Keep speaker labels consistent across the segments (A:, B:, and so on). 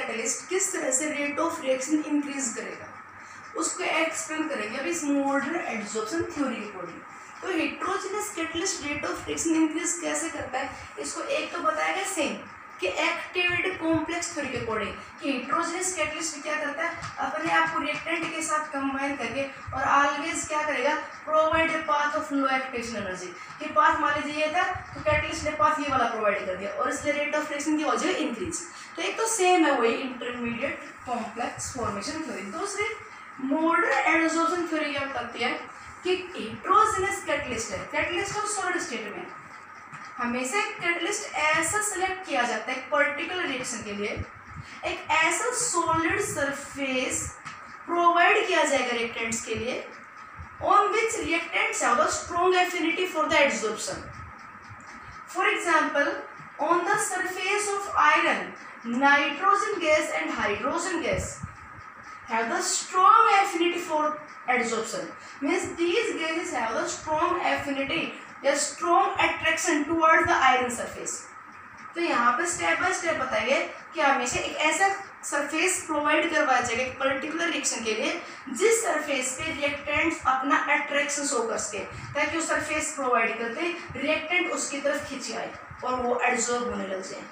A: Catalyst किस तरह से रेट ऑफ रिएक्शन इंक्रीज करेगा उसको एक्सप्लेन करेंगे अभी इस मॉडर्न एडजॉर्प्शन थ्योरी के अकॉर्डिंग। तो heterogeneous catalyst rate of reaction increase कैसे करता है, इसको एक तो बताया गया सेम कि एक्टिवेटेड कॉम्प्लेक्स थ्योरी के अकॉर्डिंग कि हेट्रोजेनस कैटलिस्ट क्या करता है, अपने आप को रिएक्टेंट के साथ कंबाइन करके और ऑलवेज क्या करेगा, provide a path of low activation energy. कि पाथ मान लीजिए ये था तो कैटलिस्ट ने पाथ ये वाला प्रोवाइड कर दिया और इसलिए रेट ऑफ रिएक्शन की हो जाएगी इंक्रीज। तो एक तो सेम है वही इंटरमीडिएट कॉम्प्लेक्स फॉर्मेशन थ्योरी। दूसरी मॉडर्न एडजॉर्प्शन थ्योरी क्या बताती है कि हेट्रोजेनस कैटलिस्ट है, कैटलिस्ट ऑफ सॉलिड स्टेट में हमेशा कैटलिस्ट ऐसा सिलेक्ट किया जाता है एक पर्टिकुलर रिएक्शन के लिए, एक ऐसा सॉलिड सरफेस प्रोवाइड किया जाएगा रिएक्टेंट्स के लिए on which reactants have the strong affinity for the adsorption. For example on the surface of iron nitrogen gas and hydrogen gas have the strong affinity for adsorption, means these gases have the strong affinity, a strong attraction towards the iron surface। तो यहाँ पे step by step बताइए कि हमेशा एक ऐसा surface provide करवाया जाएगा एक पर्टिकुलर रिएक्शन के लिए जिस सरफेस पे रिएक्टेंट्स अपना अट्रैक्शन शो कर सके, ताकि वो सरफेस प्रोवाइड करते रिएक्टेंट उसकी तरफ खींच आए और वो एडसॉर्ब होने लग जाए।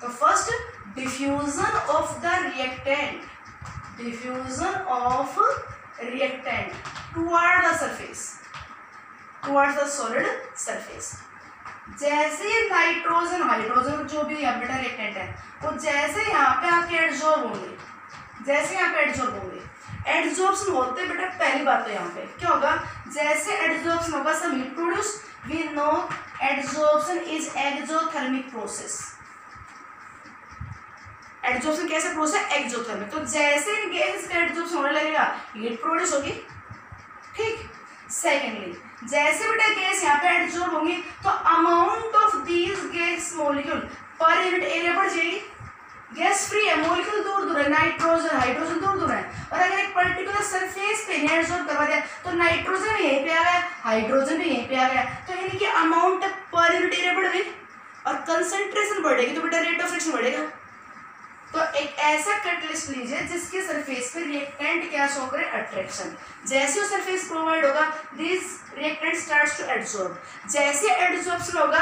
A: तो first diffusion of the reactant, diffusion of reactant toward the surface, towards the solid surface। जैसे नाइट्रोजन हाइड्रोजन जो भी यहाँ बेटा रिएक्टेंट है वो जैसे यहाँ पे आपके एडसॉर्ब होंगे, जैसे यहाँ पे एडसॉर्ब होंगे, एडसॉर्प्शन होते बेटा पहली बात तो यहाँ पे क्या होगा, जैसे एडसॉर्प्शन होगा some heat produce, we know adsorption is exothermic process. Adsorption कैसे प्रोसेस है, एक्सोथर्मिक। तो जैसे इन गैसेस का एडजॉर्प्शन होने लगेगा हीट प्रोड्यूस होगी, ठीक। सेकेंडली जैसे बेटा गैस यहाँ पे एडजॉर्ब होंगी तो amount of these gas molecule per unit area बढ़ जाएगी। गैस फ्री है, मॉलिक्यूल दूर दूर है, नाइट्रोजन हाइड्रोजन दूर दूर है, और अगर एक पर्टिकुलर सरफेस पे एडजॉर्ब करवा दिया तो नाइट्रोजन भी यहीं पे आ गया, हाइड्रोजन भी यहीं पे आ गया, तो यानी कि अमाउंट पर यूनिट एरिया बढ़ गई और कंसंट्रेशन बढ़ेगी तो बेटा रेट ऑफ रिएक्शन बढ़ेगा। तो एक ऐसा कैटलिस्ट लीजिए जिसके सरफेस पे रिएक्टेंट क्या शो करे, अट्रैक्शन। जैसे वो सरफेस प्रोवाइड होगा दिस रिएक्टेंट स्टार्ट्स टू एडसॉर्ब। जैसे एडसॉर्प्शन होगा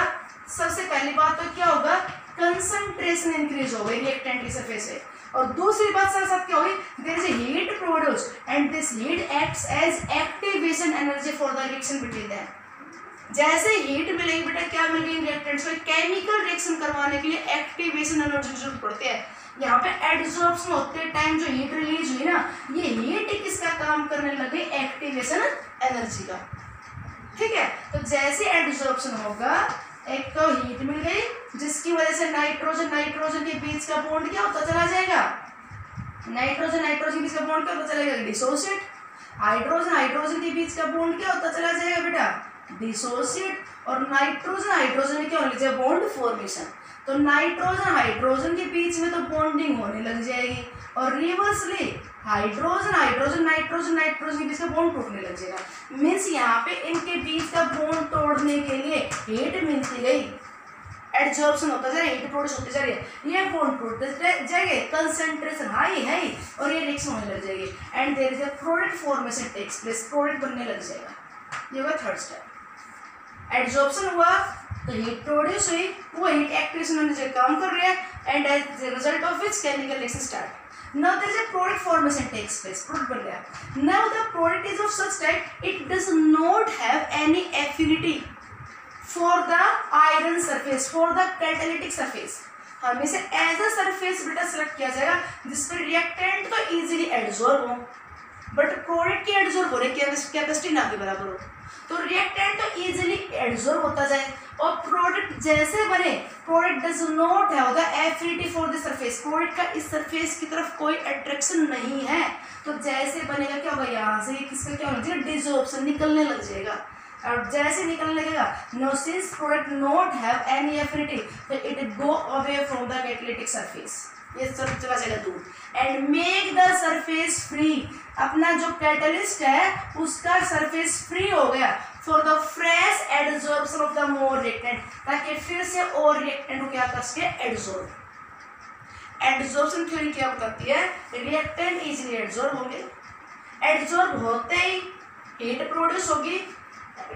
A: सबसे पहली बात तो क्या होगा, कंसंट्रेशन इंक्रीज हो गई रिएक्टेंट की सरफेस पे, और दूसरी बात साथ साथ क्या होगी, there is a heat produce and this heat acts as activation energy for the reaction between them. जैसे हीट मिलेगी बेटा क्या मिल गई रिएक्टेंट्स को, केमिकल रिएक्शन करवाने के लिए एक्टिवेशन एनर्जी की जरूरत पड़ती है। यहाँ पे एडसॉर्प्शन होते टाइम जो हीट रिलीज हुई ना, ये हीट किसका काम करने लगी, एक्टिवेशन एनर्जी का, ठीक है। तो जैसे एडसॉर्प्शन होगा एक तो हीट मिल गई जिसकी वजह से नाइट्रोजन नाइट्रोजन के बीच का बॉन्ड क्या होता चला जाएगा, नाइट्रोजन नाइट्रोजन के बीच का बॉन्ड क्या होता चला जाएगा, डिसोसिएट। हाइड्रोजन हाइड्रोजन के बीच का बॉन्ड क्या होता चला जाएगा बेटा, डिसोसिएट। और नाइट्रोजन हाइड्रोजन में क्या होने लगे, बॉन्ड फॉर्मेशन। तो नाइट्रोजन हाइड्रोजन के बीच में तो बॉन्डिंग होने लग जाएगी और reversely hydrogen hydrogen nitrogen nitrogen के बीच का बॉन्ड टूटने लग जाएगा। मीन्स यहाँ पे इनके बीच का बॉन्ड तोड़ने के लिए हीट मिलती गई, एडसॉर्प्शन होता जा रहा है, हीट प्रोड्यूस होती जा रही है, ये बॉन्ड टूटते जाएंगे, कंसंट्रेशन हाई है और ये रिएक्शन होने लग जाएगी and there is a product formation takes place, product बनने लग जाएगा। ये हुआ थर्ड स्टेप। एडसॉर्प्शन हुआ तो हीट प्रोड्यूस हुई, वो हीट एक्टिवेशन एनर्जी काम कर रही है and as the result of which chemical reaction start. Now there is a product formation takes place, product बन गया। Now the product is of such type it does not have any affinity for the iron surface, for the catalytic surface. हमेशा ऐसा surface बेटा select किया जाएगा जिसपे reactant तो easily एडसॉर्ब हो बट प्रोडक्ट की एडसॉर्ब होने की कैपेसिटी ना के बराबर हो, तो रिएक्टेंट तो इजीली एडसॉर्ब होता जाए और प्रोडक्ट जैसे बने, product does not have the affinity for the surface, product का इस सरफेस की तरफ कोई अट्रैक्शन नहीं है, तो जैसे बनेगा क्या होगा, यहाँ से किसका क्या होना चाहिए, डिसॉर्प्शन निकलने लग जाएगा। और जैसे निकलने लगेगा no since product not have any affinity तो it go away from the catalytic surface, ये सब चला जाएगा दूर and make the surface free. अपना जो कैटलिस्ट है उसका सरफेस फ्री हो गया for the fresh adsorption of the more reactant, ताकि फिर से और रिएक्टेंट को क्या कर सके, एडसॉर्ब। एडजॉर्प्शन थ्योरी क्या बताती है? रिएक्टेंट इजीली एडजॉर्ब होंगे, एडजॉर्ब होते ही हीट प्रोड्यूस होगी,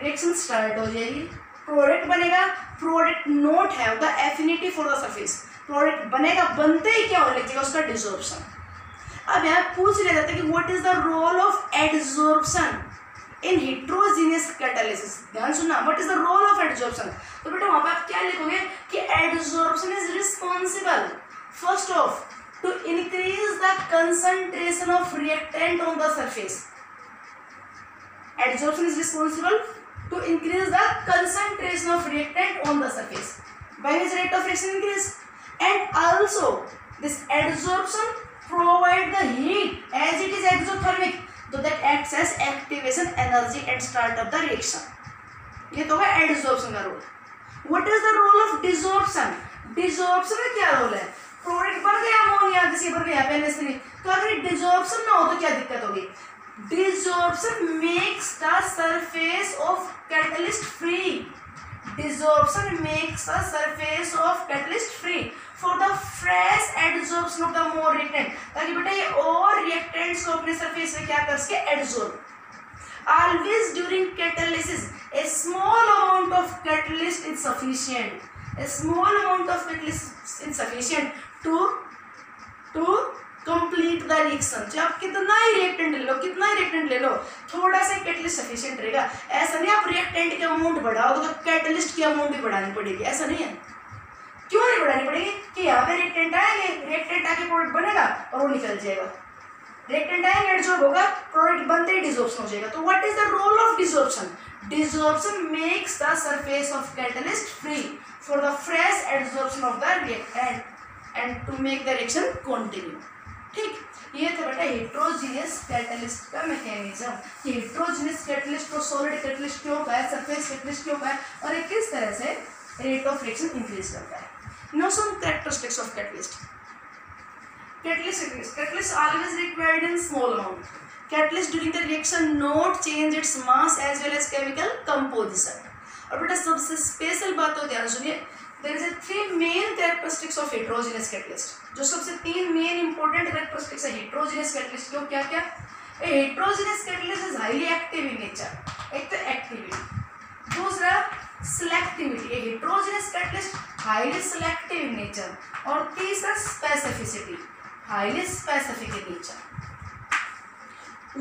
A: रिएक्शन स्टार्ट हो जाएगी, प्रोडक्ट बनेगा, product not have the affinity for the surface, product बनेगा, बनते ही क्या होने लगेगा? उसका डिसॉर्प्शन। अब यहाँ पूछ लिया जाता है कि what is the role of adsorption in heterogeneous catalysis. ध्यान सुनना, what is the role of adsorption. तो बेटा वहां पे आप क्या लिखोगे कि adsorption is responsible first of to increase the concentration of reactant on the surface. Adsorption is responsible to increase the concentration of reactant on the surface, by which rate of reaction increase, and also this adsorption provide the heat as it is exothermic, so that acts as activation energy and start of the reaction. ये तो है adsorption का role. What is the role of desorption? Desorption का क्या role है? Product बन गया ammonia, किसी बन गया पेनिसिलिन, तो अगर डिसॉर्प्शन ना हो तो क्या दिक्कत होगी? Desorption makes the surface of catalyst free. Desorption makes the surface of catalyst free for the fresh adsorption of the more reactant, ताकि बेटा ये और reactants को अपने surface में क्या कर सके? Adsorb. Always during catalysis, a small amount of catalyst is sufficient. A small amount of catalyst is sufficient to complete the reaction. चाहे आप कितना ही रिएक्टेंट ले लो, थोड़ा सा कैटलिस्ट सफिशिएंट रहेगा। ऐसा नहीं आप रिएक्टेंट की अमाउंट बढ़ाओ तो कैटलिस्ट की अमाउंट भी बढ़ानी पड़ेगी, ऐसा नहीं है। क्यों नहीं बढ़ानी पड़ेगी? कि यहाँ पे रिएक्टेंट आएंगे, रिएक्टेंट आके प्रोडक्ट बनेगा और वो निकल जाएगा, रिएक्टेंट आएंगे, एडसॉर्ब होगा, प्रोडक्ट बनते ही डिसॉर्प्शन हो जाएगा। तो what is the role of desorption? Desorption makes the surface of catalyst free for the fresh adsorption of the reactant and to make the reaction continue. ठीक, ये था बेटा हेट्रोजीनियस कैटलिस्ट का मैकेनिज्म। हेट्रोजीनियस कैटलिस्ट और solid catalyst क्यों का है, surface catalyst क्यों का है, और ये किस तरह से रेट ऑफ रिएक्शन इंक्रीज करता है। Now some characteristics of catalyst. Catalyst always required in small amount. Catalyst during the reaction not change its mass as well as chemical composition. और बेटा सबसे स्पेशल बात तो ध्यान सुनिए, there is a three main characteristics of heterogeneous catalyst. जो सबसे तीन मेन इंपॉर्टेंट कैरेक्टरिस्टिक्स है heterogeneous catalyst क्यों क्या क्या? heterogeneous catalyst is highly active in nature. एक तो एक्टिविटी, दूसरा selectivity, heterogeneous catalyst highly selective in nature, और तीसरा specificity, highly specific in nature.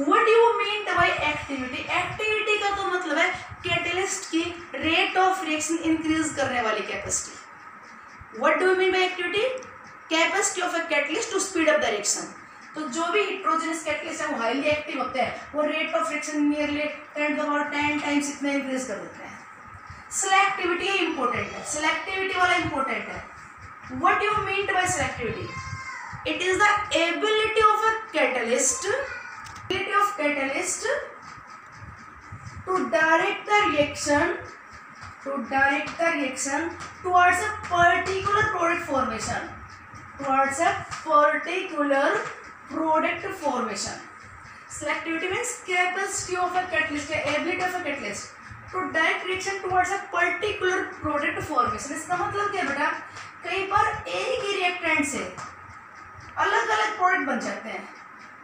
A: What do you mean by activity? Activity का तो मतलब है कैटलिस्ट की रेट ऑफ रिएक्शन इंक्रीज करने वाली capacity. What do you mean by activity? Capacity of a catalyst to speed up the reaction. तो जो भी हेट्रोजेनस कैटलिस्ट है वो हाईली एक्टिव होते हैं, वो rate of reaction nearly 10 times इतना इंक्रीज कर देते हैं। सिलेक्टिविटी इंपॉर्टेंट है, सिलेक्टिविटी वाला इंपॉर्टेंट है। What do you mean by selectivity? It is the ability of a catalyst to direct the reaction towards a particular product formation, selectivity means capacity of a catalyst, ability of a catalyst to direct reaction towards a particular product formation. इसका मतलब क्या बेटा, कई बार एक ही reactant से अलग अलग product बन जाते हैं।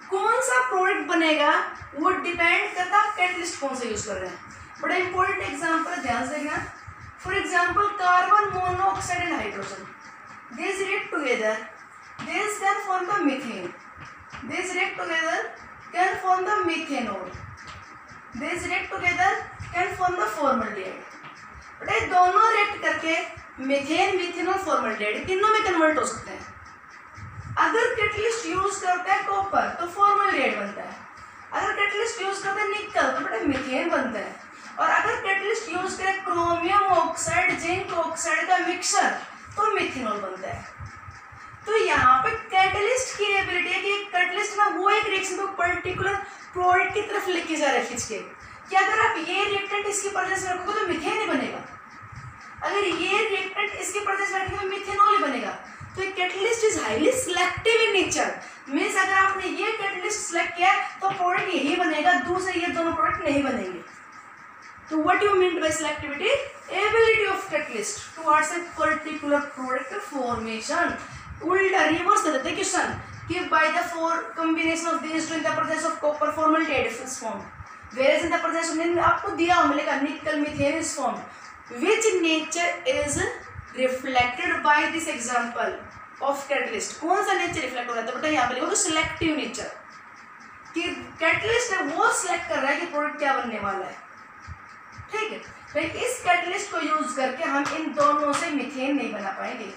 A: कौन सा प्रोडक्ट बनेगा वो डिपेंड करता है कैटलिस्ट कौन सा यूज कर रहे हैं। बड़ा इंपॉर्टेंट एग्जांपल ध्यान से देखना। For example carbon monoxide and hydrogen, these react together, these can form the methane, these react together can form the methanol, these react together can form the formaldehyde। बड़ा दोनों react करके methane, methanol, formaldehyde तीनों में convert हो सकते हैं। अगर catalyst use करता है कॉपर तो फॉर्मल्डिहाइड बनता है, अगर कैटलिस्ट यूज करता है निकल तो बेटा मीथेन बनता है, और अगर कैटलिस्ट यूज करे क्रोमियम ऑक्साइड जिंक ऑक्साइड का मिक्सर तो मिथेनॉल बनता है। तो यहाँ पे कैटलिस्ट की एबिलिटी है कि कैटलिस्ट ना वो एक रिएक्शन को पर्टिकुलर प्रोडक्ट की तरफ लेके जा रहा है खींच के, कि अगर आप ये रिएक्टेंट इसकी प्रेजेंस में रखोगे तो मिथेन ही बनेगा, अगर ये रिएक्टेंट इसके प्रेजेंस में रखोगे तो मिथेनॉल ही बनेगा। तो catalyst is highly selective in nature, means अगर आपने ये कैटलिस्ट सिलेक्ट किया तो प्रोडक्ट यही बनेगा, दूसरे ये दोनों प्रोडक्ट नहीं बनेंगे। तो what you mean by selectivity? Ability of catalyst towards a particular product formation. उल्टा रिवर्स दे देते क्वेश्चन कि by the four combination of these two in the presence of copper formaldehyde is form, where in the presence of आपको दिया मिलेगा nickel methane is form which nature is reflected by this example of catalyst. कौन सा nature reflect हो रहा है? तो बेटा यहाँ पे लिखो तो सिलेक्टिव नेचर, कि कैटलिस्ट है वो सिलेक्ट कर रहा है कि प्रोडक्ट क्या बनने वाला है। ठीक है, तो इस कैटलिस्ट को यूज करके हम इन दोनों से मीथेन नहीं बना पाएंगे।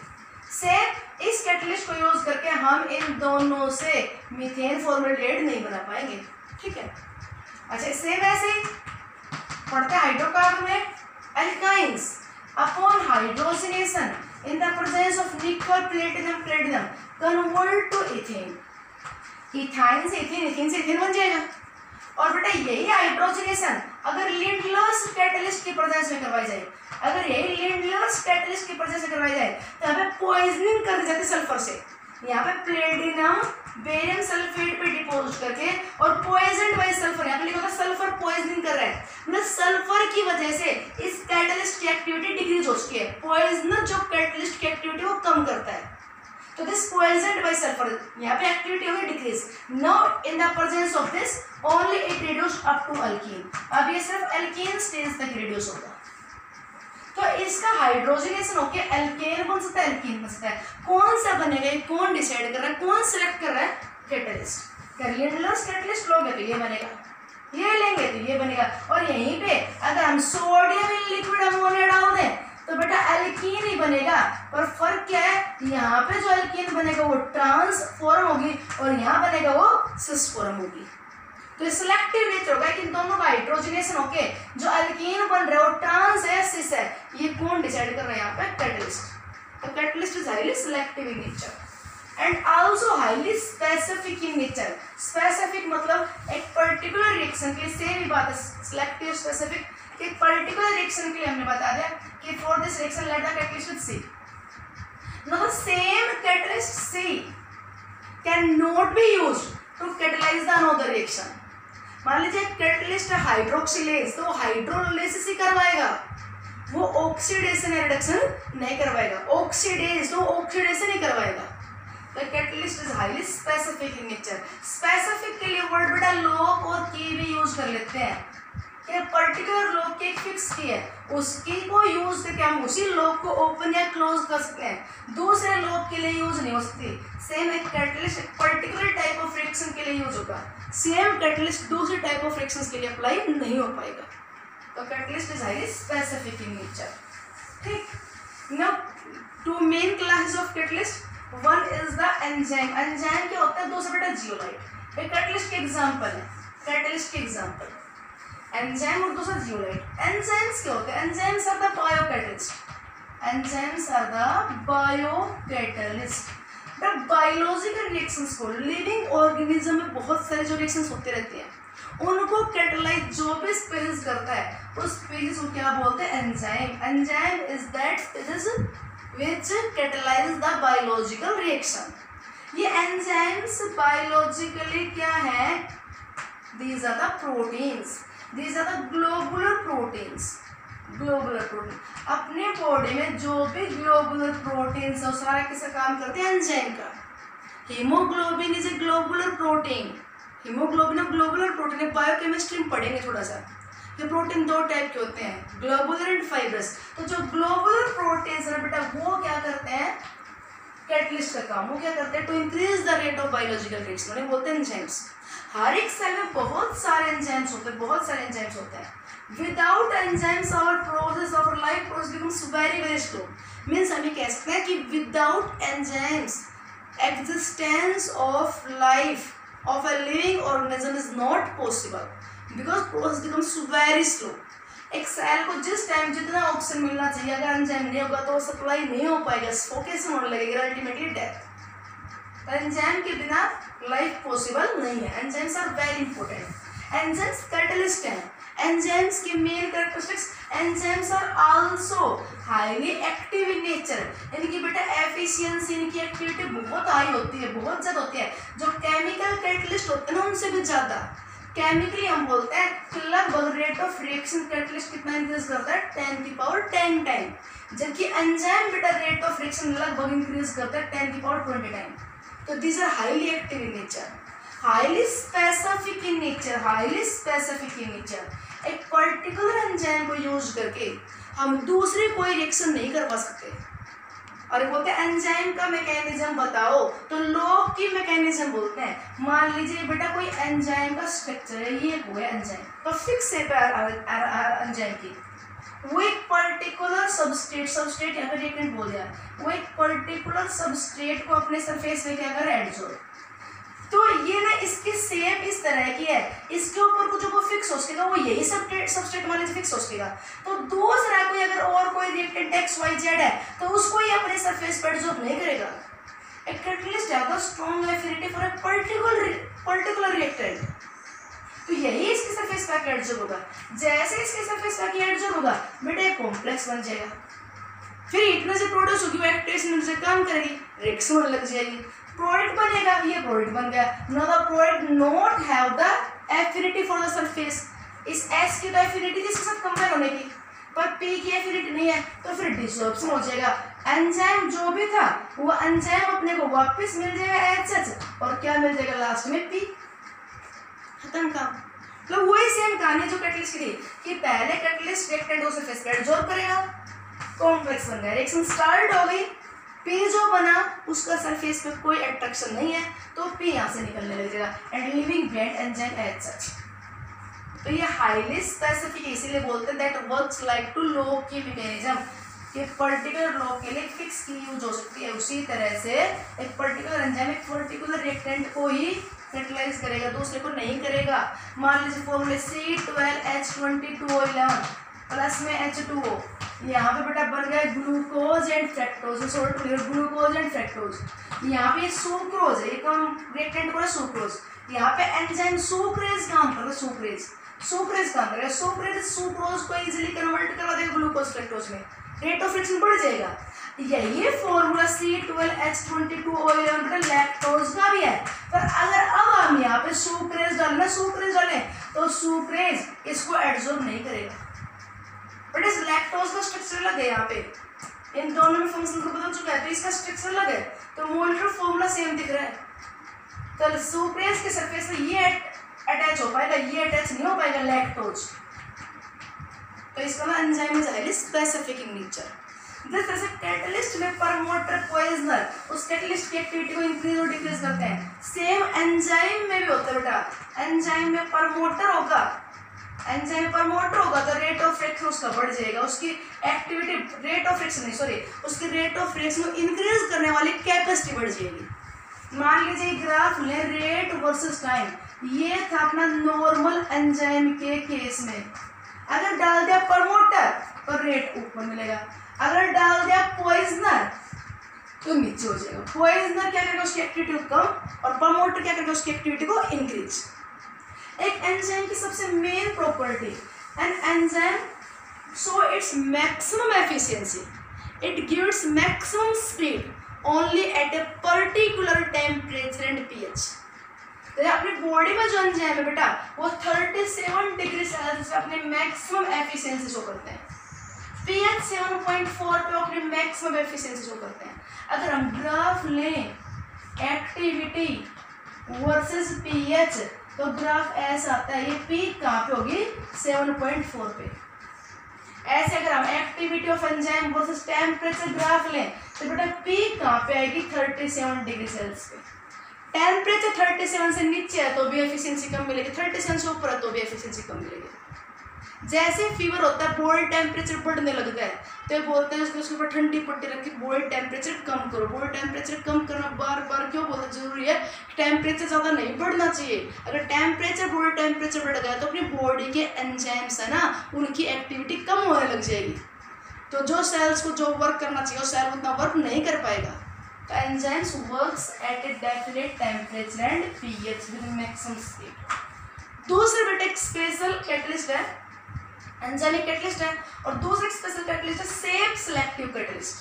A: सेम इस कैटलिस्ट को यूज करके हम इन दोनों से मीथेन फॉर्मल्डिहाइड नहीं बना पाएंगे। ठीक है, अच्छा सेम ऐसे ही पढ़ते हैं हाइड्रोकार्बन में alkynes upon hydrogenation in the presence of nickel platinum convert to ethane। Ethyne से इथेन, इथेन से इथेन बन जाएगा। और बेटा यही हाइड्रोजनेशन अगर लिंडलर्स कैटलिस्ट की प्रेजेंस में करवाई जाए, अगर यही लिंडलर्स कैटलिस्ट की प्रेजेंस में करवाई जाए तो यहाँ पे पॉइजनिंग कर दी जाती है सल्फर से। यहाँ पे प्लेटिनम बेरियम सल्फेट पे डिपोज करके और पॉइजन बाय सल्फर, यहाँ पे लिखा होगा सल्फर पॉइजनिंग कर रहा है, मतलब सल्फर की वजह से इस कैटलिस्ट की एक्टिविटी डिक्रीज हो चुकी है। पॉइजन जो कैटलिस्ट की एक्टिविटी वो कम करता है, तो दिस पॉइजन बाय सल्फर यहाँ पे एक्टिविटी होगी decrease. Now in the presence of this only it reduce up to alkene, अब ये सिर्फ अल्कीन स्टेज तक रिड्यूस होगा। तो इसका हाइड्रोजनेशन होके एल्केन बन सकता है, एल्कीन बन सकता है। कौन सा बनेगा ये कौन डिसाइड कर रहा है, कौन सिलेक्ट कर रहा है? कैटलिस्ट। लिंडलर्स कैटलिस्ट लोगे तो ये बनेगा, ये लेंगे तो ये बनेगा। और यहीं पे अगर हम सोडियम इन लिक्विड अमोनिया डाल दें तो बेटा एल्कीन ही बनेगा, पर फर्क क्या है, यहाँ पे जो एल्कीन बनेगा वो ट्रांसफॉर्म होगी और यहाँ बनेगा वो सिस फॉर्म होगी। तो सिलेक्टिव नेचर होगा कि इन दोनों का हाइड्रोजनेशन होके जो एल्कीन बन रहा है वो ट्रांस है सिस है, ये कौन डिसाइड कर रहा है? यहाँ पे कैटलिस्ट। तो catalyst is highly selective in nature and also highly specific in nature. Specific मतलब एक पर्टिकुलर रिएक्शन के लिए, सेम ही बात है सिलेक्टिव स्पेसिफिक, एक पर्टिकुलर रिएक्शन के लिए हमने बता दिया कि for this reaction let the catalyst with C। Now the same catalyst C can not be used to catalyse the another reaction. मान लीजिए कैटलिस्ट हाइड्रोक्सिलेज, तो वो हाइड्रोलाइसिस ही करवाएगा, वो ऑक्सीडेशन या रिडक्शन नहीं करवाएगा। ऑक्सीडेज तो ऑक्सीडेशन ही करवाएगा। तो catalyst is highly specific in nature. Specific के लिए वर्ड बेटा लॉक और की भी यूज कर लेते हैं कि पर्टिकुलर लॉक की एक फिक्स की है, उसकी को यूज करके हम उसी लॉक को ओपन या क्लोज कर सकते हैं, दूसरे लॉक के लिए यूज नहीं हो सकती। सेम एक कैटलिस्ट एक पर्टिकुलर टाइप ऑफ रिएक्शन के लिए यूज होगा, सेम कैटलिस्ट दूसरे टाइप ऑफ रिएक्शंस के लिए अप्लाई नहीं हो पाएगा। तो catalyst is highly specific in nature. ठीक, now two main classes of catalyst, one is the enzyme. Enzyme क्या होता है? दूसरा बेटा जियोलाइट। एक कैटलिस्ट के एग्जांपल है, कैटलिस्ट के एग्जांपल एंजाइम और दूसरा जियोलाइट। एंजाइम्स क्या होते हैं? Enzymes are the biocatalyst. Enzymes are the biocatalyst. The biological reactions को, लिविंग ऑर्गेनिज्म में बहुत सारे जो रिएक्शंस होते रहते हैं उनको कैटलाइज जो भी स्पीशीज करता है उस स्पीशीज को क्या बोलते हैं? Enzyme. Enzyme is that species which catalyze the biological reaction। ये enzymes biologically क्या है? These are the proteins, these are the globular proteins। Globular protein, अपने बॉडी में जो भी ग्लोबुलर प्रोटीन्स है सारा किसका काम करते हैं? एंजाइम का। Haemoglobin is a globular protein. Haemoglobin और ग्लोबुलर प्रोटीन है, बायोकेमिस्ट्री में पढ़ेंगे थोड़ा सा। ये प्रोटीन दो टाइप के होते हैं, ग्लोबुलर एंड फाइब्रस। तो जो ग्लोबुलर प्रोटीन्स है बेटा वो क्या करते हैं? कैटलिस्ट का काम वो क्या करते हैं? To increase the rate of biological reaction, उन्हें बोलते हैं एंजाइम्स। हर एक सेल में बहुत सारे एंजाइम्स होते हैं, बहुत सारे एंजाइम्स होते हैं। Without enzymes our process of life process becomes very very slow. Means हम ये कह सकते हैं कि without enzymes existence of life of a living organism is not possible because process becomes very slow. एक सेल को जिस टाइम जितना ऑक्सीजन मिलना चाहिए अगर एंजाइम नहीं होगा तो सप्लाई नहीं हो पाएगा, सफोकेशन होने लगेगा, अल्टीमेटली डेथ। एंजाइम के बिना लाइफ पॉसिबल नहीं है। Enzymes are very important. Enzymes catalyst हैं। एंजाइम्स की main characteristics, enzymes are also highly active in nature. इनकी बेटा एफिशिएंसी, इनकी एक्टिविटी बहुत हाई होती है, बहुत ज़्यादा होती है। जो केमिकल कैटलिस्ट होते हैं ना उनसे भी ज़्यादा। केमिकली हम बोलते हैं लगभग रेट ऑफ रिएक्शन कैटलिस्ट कितना इंक्रीज करता है 10 टाइम, जबकि एंजाइम बेटा रेट ऑफ रिएक्शन लगभग इंक्रीज करता है 10 टाइम। तो these are highly active in nature, highly specific in nature. एक पर्टिकुलर एंजाइम को यूज करके हम दूसरी कोई रिएक्शन नहीं करवा सकते। और बोलते हैं एंजाइम का मैकेनिज्म बताओ, तो लोग की मैकेनिज्म बोलते हैं। मान लीजिए बेटा कोई एंजाइम का स्ट्रक्चर है, ये वो है एंजाइम, तो फिक्स है एंजाइम की, वो एक पर्टिकुलर सबस्ट्रेट या फिर रिएक्टेंट बोल दिया, वो एक पर्टिकुलर सबस्ट्रेट को अपने सरफेस में क्या कर एडजॉर्ब। तो ये ना इसकी सेम इस तरह की है, इसके ऊपर कुछ को फिक्स हो सकेगा, वो यही सबस्ट्रेट वाले से फिक्स हो सकेगा। तो दूसरा कोई अगर और कोई रिएक्टेंट XYZ है तो उसको ये अपने सरफेस पर एडजॉर्ब नहीं करेगा। एक कैटलिस्ट है strong affinity for a particular reactant, तो यही इसके सरफेस पर एडजॉर्ब होगा। जैसे इसके सरफेस पर एडजॉर्ब होगा बेटा एक कॉम्प्लेक्स बन जाएगा, फिर इतने से प्रोड्यूस होगी, वो एक्टिवेशन से काम करेगी, रिएक्शन होने लग जाएगी, प्रोडक्ट बनेगा, ये प्रोडक्ट बन गया। Know the product not have the affinity for the surface, इस S की तो एफिनिटी जिसके साथ कंपेयर होने की, पर P की एफिनिटी नहीं है, तो फिर डिसॉर्प्शन हो जाएगा। एंजाइम जो भी था वो एंजाइम अपने को वापस मिल जाएगा HH, और क्या मिल जाएगा लास्ट में P, खत्म काम। मतलब वही सेम कहानी जो कैटलिस्ट की थी कि पहले कैटलिस्ट रिएक्टेंट को सरफेस पे एडजॉर्ब करेगा, कॉम्प्लेक्स बन गया, रिएक्शन स्टार्ट हो गई, P जो बना उसका सरफेस पे कोई अट्रैक्शन नहीं है, तो P यहाँ से निकलने लग जाएगा and living blend enzyme as such. तो ये हाईली स्पेसिफिक इसीलिए बोलते हैं that works like to lock की मैकेनिज्म, कि पर्टिकुलर लॉ के लिए फिक्स की यूज हो सकती है। उसी तरह से एक पर्टिकुलर एंजाइम एक पर्टिकुलर रिएक्टेंट को ही कैटलाइज करेगा, दूसरे को नहीं करेगा। मान लीजिए फॉर्मूले C12H22O11 प्लस में H2O, यहाँ पे बेटा बन गया glucose and fructose, glucose and fructose. यहाँ पे सुक्रोज है, ये कम रिएक्टेंट को सुक्रोज, यहाँ पे एंजाइम सुक्रेज काम कर रहा है, सुक्रेज काम करेगा, सुक्रोज को इजीली कन्वर्ट करवा देगा ग्लूकोज फ्रैक्टोज में, रेट ऑफ रिएक्शन बढ़ जाएगा। यही फॉर्मूला C12H22O11 बेटा लैक्टोज का भी है, पर अगर अब हम यहाँ पे सुक्रेज डालें तो सुक्रेज इसको एडजॉर्ब नहीं करेगा। बट इस लैक्टोज का स्ट्रक्चर अलग है, यहाँ पे इन दोनों में फंक्शन को बदल चुका है, तो इसका स्ट्रक्चर अलग है, तो मोलर फॉर्मूला सेम दिख रहा है। तो सुक्रेज के सरफेस पे ये अटैच हो पाएगा, ये अटैच नहीं हो पाएगा लैक्टोज। तो इसका ना enzyme is highly specific in nature. जिस तरह से कैटलिस्ट में प्रमोटर पॉइजनर उस कैटलिस्ट की एक्टिविटी को इंक्रीज और डिक्रीज करते हैं, सेम एंजाइम में भी होता है बेटा। एंजाइम में प्रमोटर होगा, तो रेट ऑफ रिएक्शन उसका बढ़ जाएगा, उसकी एक्टिविटी उसकी रेट ऑफ रिएक्शन को इंक्रीज करने वाली कैपेसिटी बढ़ जाएगी। मान लीजिए ग्राफ ले रेट वर्सेस टाइम, ये था अपना नॉर्मल एंजाइम के केस में। अगर डाल दिया प्रमोटर तो रेट ऊपर मिलेगा, अगर डाल दिया पॉइजनर तो नीचे हो जाएगा। पॉइजनर क्या करेगा, उसकी एक्टिविटी को कम, और प्रमोटर क्या करेगा, उसकी एक्टिविटी को इंक्रीज। एक एंजाइम की सबसे main property, an enzyme show its maximum efficiency, it gives maximum speed only at a particular temperature and pH। तो अपनी बॉडी में जो एंजाइम है बेटा वो 37 डिग्री सेल्सियस पे अपनी मैक्सिमम एफिशिएंसी शो करते हैं, pH 7.4 पे अपनी मैक्सिमम एफिशिएंसी शो करते हैं। अगर हम ग्राफ लें एक्टिविटी वर्सेस pH, तो ग्राफ ऐसा आता है, ये पीक कहाँ पे होगी 7.4 पे। ऐसे अगर हम activity of enzyme versus temperature graph लें तो बेटा पीक कहाँ पे आएगी 37 डिग्री सेल्सियस पे। टेम्परेचर 37 से नीचे है तो भी एफिशिएंसी कम मिलेगी, 37 से ऊपर है तो भी एफिशिएंसी कम मिलेगी। जैसे फीवर होता है बॉडी टेम्परेचर बढ़ने लगता है तो बोलते हैं उसके ऊपर ठंडी पट्टी रखी, बॉडी टेम्परेचर कम करो। बॉडी टेम्परेचर कम करना बार बार क्यों बहुत जरूरी है, टेम्परेचर ज़्यादा नहीं बढ़ना चाहिए। अगर टेम्परेचर बॉडी टेम्परेचर बढ़ गया तो अपनी बॉडी के एंजाइम्स है ना, उनकी एक्टिविटी कम होने लग जाएगी, तो जो सेल्स को जो वर्क करना चाहिए वो सेल उतना वर्क नहीं कर पाएगा। तो enzymes works at a definite temperature and pH with maximum speed. दूसरे बेटे एक स्पेशल कैटलिस्ट है, एंजाइमिक कैटलिस्ट है, और दूसरा स्पेशल कैटलिस्ट है सेप सिलेक्टिव कैटलिस्ट।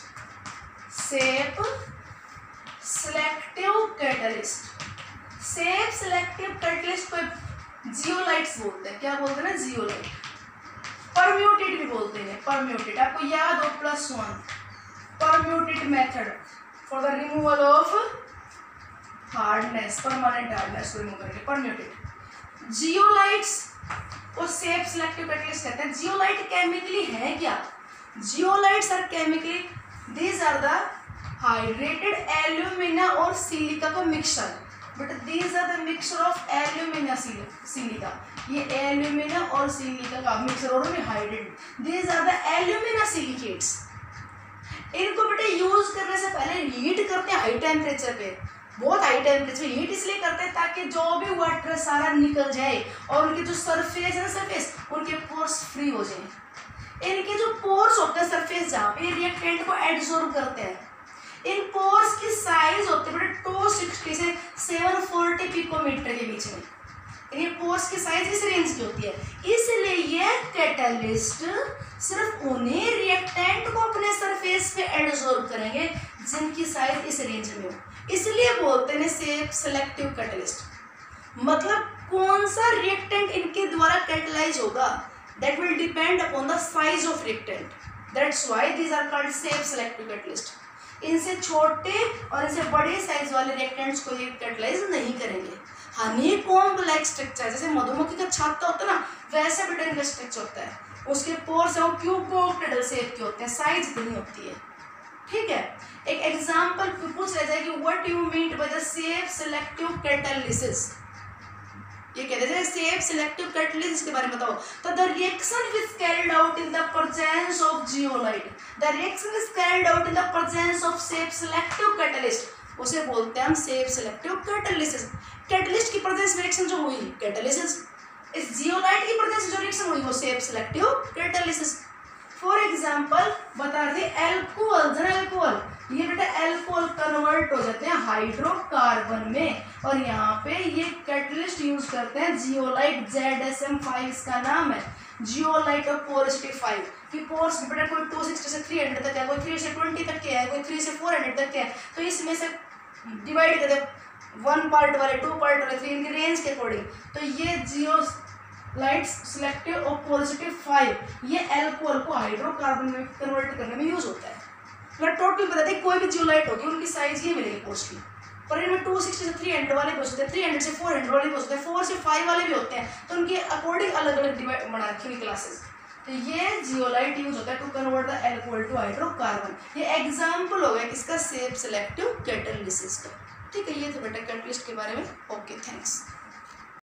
A: सेप सिलेक्टिव कैटलिस्ट को जियोलाइट्स बोलते हैं। क्या बोलते हैं ना, जियोलाइट। परम्यूटेट भी बोलते हैं, परम्यूटेट। आपको याद हो +1 permutit method for the removal of hardness, permanent hardness को रिमूव करके, परम्यूटेट। जियोलाइट्स और सेफ सिलेक्टिव कैटलिस्ट कहते हैं। जियोलाइट केमिकली है क्या? Zeolites are chemically, these are the hydrated alumina और सिलिका का mixture, but these are the mixture of alumina silica. ये एल्यूमिना और सिलिका का मिक्सचर और में hydrated, these are the alumina silicates. इनको बेटे यूज करने से पहले हीट करते हैं हाई टेम्परेचर पे, बहुत हाई टेम्परेचर पे हीट इसलिए करते हैं ताकि जो भी वाटर सारा निकल जाए और उनके जो सरफेस है ना, सरफेस उनके पोर्स फ्री हो जाए। इनके जो पोर्स होते हैं सरफेस जहाँ पे रिएक्टेंट को एब्जॉर्ब करते हैं, इन पोर्स की साइज होती है बेटे 260 से 740 पिकोमीटर के बीच में। ये पोर्स की साइज इस रेंज की होती है, इसलिए ये कैटलिस्ट सिर्फ उन्हीं रिएक्टेंट को अपने सरफेस पे एब्जॉर्ब करेंगे जिनकी साइज इस रेंज में हो, इसलिए बोलते हैं सेफ सिलेक्टिव कैटलिस्ट। मतलब कौन सा रिएक्टेंट इनके द्वारा कैटलाइज होगा, that will depend upon the size of reactant, that's why these are called shape selective catalyst. इनसे छोटे और इनसे बड़े साइज वाले रिएक्टेंट्स को ये कैटलाइज नहीं करेंगे। हनीकॉम्ब लाइक स्ट्रक्चर, जैसे मधुमक्खी का छत्ता होता है ना, वैसे बेटा इनका स्ट्रक्चर होता है, उसके पोर्स वो क्यूबोक्टेडल शेप के होते हैं, साइज इतनी होती है। ठीक है, एक एग्जांपल पूछ रहा है कि what you mean by the safe selective catalysis. ये कहते हैं सेफ सिलेक्टिव कैटालिसिस के बारे में बताओ। तो the reaction is carried out in the presence of zeolite, the reaction is carried out in the presence of safe selective catalyst, उसे बोलते हैं हम सेफ सिलेक्टिव कैटालिसिस। कैटालिस्ट की प्रेजेंस में रिएक्शन जो हुई कैटालिसिस, इस जियोलाइट की प्रेजेंस जो रिएक्शन हुई वो safe selective catalysis. For example बता रहे थे एल्कोहल, जरा एल्कोहल, ये बेटा एल्कोहल कन्वर्ट हो जाते हैं हाइड्रोकार्बन में, और यहाँ पे ये कैटलिस्ट यूज करते हैं जियोलाइट, ZSM5 इसका नाम है, जियोलाइट ऑफ पोरोसिटी 5 की पोर्स बेटा कोई 260 से 300 तक है, कोई 3 से 20 तक के है, कोई 3 से 400 तक के है, तो इसमें से डिवाइड कर दे 1 पार्ट वाले 2 पार्ट वाले 3 की रेंज के अकॉर्डिंग। तो ये जियोलाइट सिलेक्टिव और पोरोसिटी 5 ये एल्कोहल को हाइड्रोकार्बन में कन्वर्ट करने में यूज होता है। मतलब टोटल बता दें कोई भी जियोलाइट होगी उनकी साइज ये मिलेगी पोर्स की, पर इनमें 260 से 300 वाले भी हो सकते हैं, 300 से 400 वाले भी हो सकते हैं, 4 से 5 वाले भी होते हैं, तो उनके अकॉर्डिंग अलग अलग डिवाइड बना रखी हुई क्लासेस। तो ये जियोलाइट यूज होता है to convert the alcohol to hydrocarbon. ये एग्जांपल हो गया किसका, सेफ सिलेक्टिव कैटालिसिस का। ठीक है, ये तो बेटा कैटलिस्ट के बारे में। Okay, thanks.